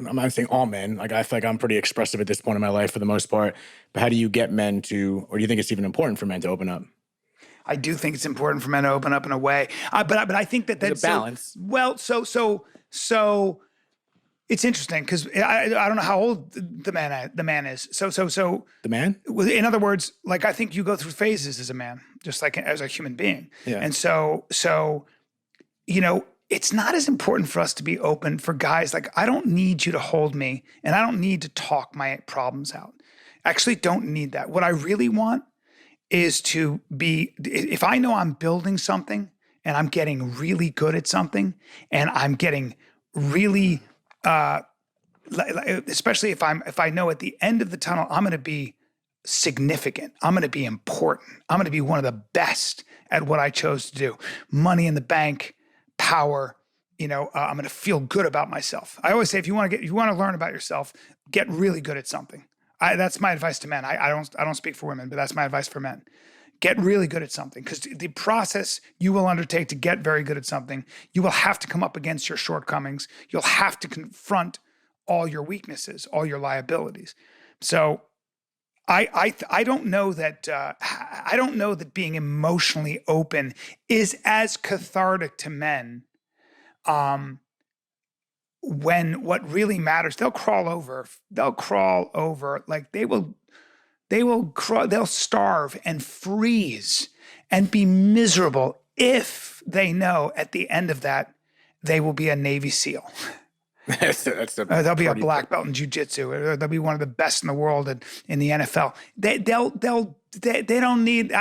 I'm not saying all men, like I feel like I'm pretty expressive at this point in my life for the most part, but how do you get men to, or do you think it's even important for men to open up? I do think it's important for men to open up in a way, but I think that There's a that's so balance. well. So it's interesting because I don't know how old the man is. So The man? in other words, like I think you go through phases as a man, just like as a human being, Yeah. and so it's not as important for us to be open for guys. Like I don't need you to hold me, and I don't need to talk my problems out. Actually, don't need that. What I really want is to be, if I know I'm building something and I'm getting really good at something and I'm getting really, especially if I know at the end of the tunnel, I'm going to be significant. I'm going to be important. I'm going to be one of the best at what I chose to do. Money in the bank, power, I'm going to feel good about myself. I always say, if you want to learn about yourself, get really good at something. That's my advice to men. I don't speak for women, but that's my advice for men. Get really good at something, because the process you will undertake to get very good at something, you will have to come up against your shortcomings. You'll have to confront all your weaknesses, all your liabilities. So I don't know that being emotionally open is as cathartic to men. When what really matters, they'll crawl over, like they'll starve and freeze and be miserable if they know at the end of that they will be a Navy SEAL. They'll be a black belt in jiu-jitsu, or they'll be one of the best in the world in the NFL. They don't need,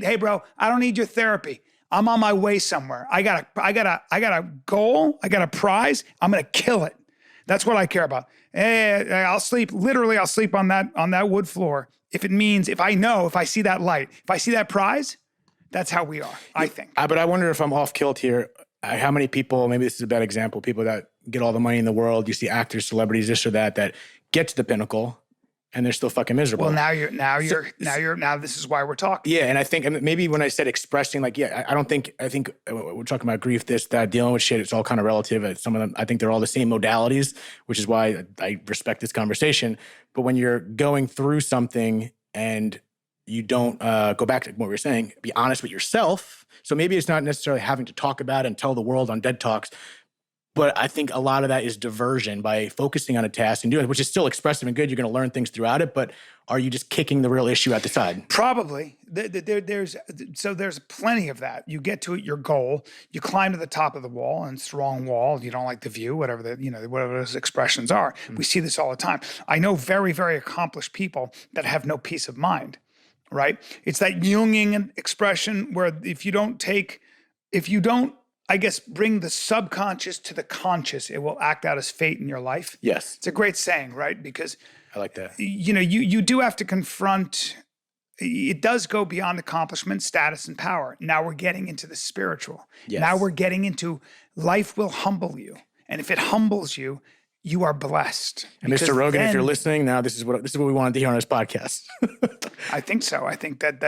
hey bro, I don't need your therapy. I'm on my way somewhere. I got a goal. I got a prize. I'm going to kill it. That's what I care about. I'll sleep on that wood floor. If I see that light, if I see that prize, that's how we are, I think. But I wonder if I'm off kilt here. How many people, maybe this is a bad example, people that get all the money in the world, you see actors, celebrities, this or that get to the pinnacle and they're still fucking miserable. Well, now this is why we're talking. Yeah. And I think, and maybe when I said expressing, like, yeah, I think we're talking about grief, this, that, dealing with shit. It's all kind of relative. Some of them, I think they're all the same modalities, which is why I respect this conversation. But when you're going through something and you don't go back to what we were saying, be honest with yourself. So maybe it's not necessarily having to talk about it and tell the world on Dead Talks, but I think a lot of that is diversion by focusing on a task and doing it, which is still expressive and good. You're going to learn things throughout it, but are you just kicking the real issue at the side? Probably. There's plenty of that. You get to your goal, you climb to the top of the wall, and it's the wrong wall. You don't like the view, whatever those expressions are. We see this all the time. I know very, very accomplished people that have no peace of mind. Right? It's that Jungian expression where if you don't, I guess, bring the subconscious to the conscious, it will act out as fate in your life. Yes. It's a great saying, right? Because I like that. You do have to confront, it does go beyond accomplishment, status, and power. Now we're getting into the spiritual. Yes. Now we're getting into life will humble you. And if it humbles you, you are blessed. And Mr. Rogan, if you're listening now, this is what we wanted to hear on this podcast. I think so. I think that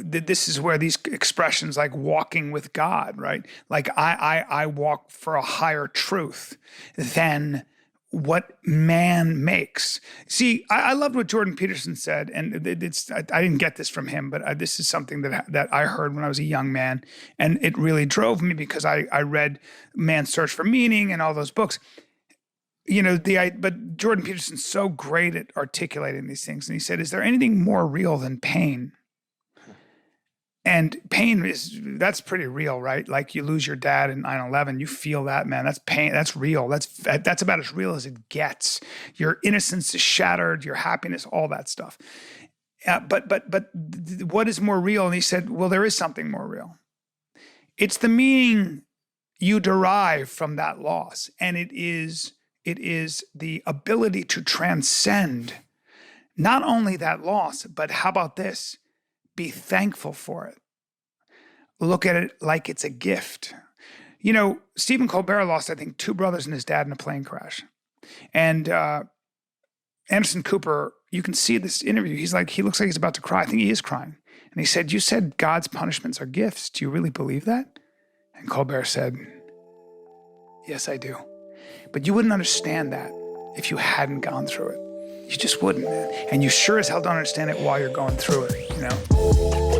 this is where these expressions like walking with God, right? Like I walk for a higher truth than what man makes. See, I loved what Jordan Peterson said, and I didn't get this from him, but this is something that I heard when I was a young man, and it really drove me because I read Man's Search for Meaning and all those books. But Jordan Peterson's so great at articulating these things, and he said, "Is there anything more real than pain?" And pain that's pretty real, right? Like you lose your dad in 9/11, you feel that, man. That's pain. That's real. That's about as real as it gets. Your innocence is shattered, your happiness, all that stuff. But what is more real? And he said, well, there is something more real. It's the meaning you derive from that loss. And it is the ability to transcend not only that loss, but how about this? Be thankful for it. Look at it like it's a gift. Stephen Colbert lost, I think, 2 brothers and his dad in a plane crash. And Anderson Cooper, you can see this interview. He looks like he's about to cry. I think he is crying. And he said, "You said God's punishments are gifts. Do you really believe that?" And Colbert said, Yes, I do. But you wouldn't understand that if you hadn't gone through it. You just wouldn't, man. And you sure as hell don't understand it while you're going through it, you know?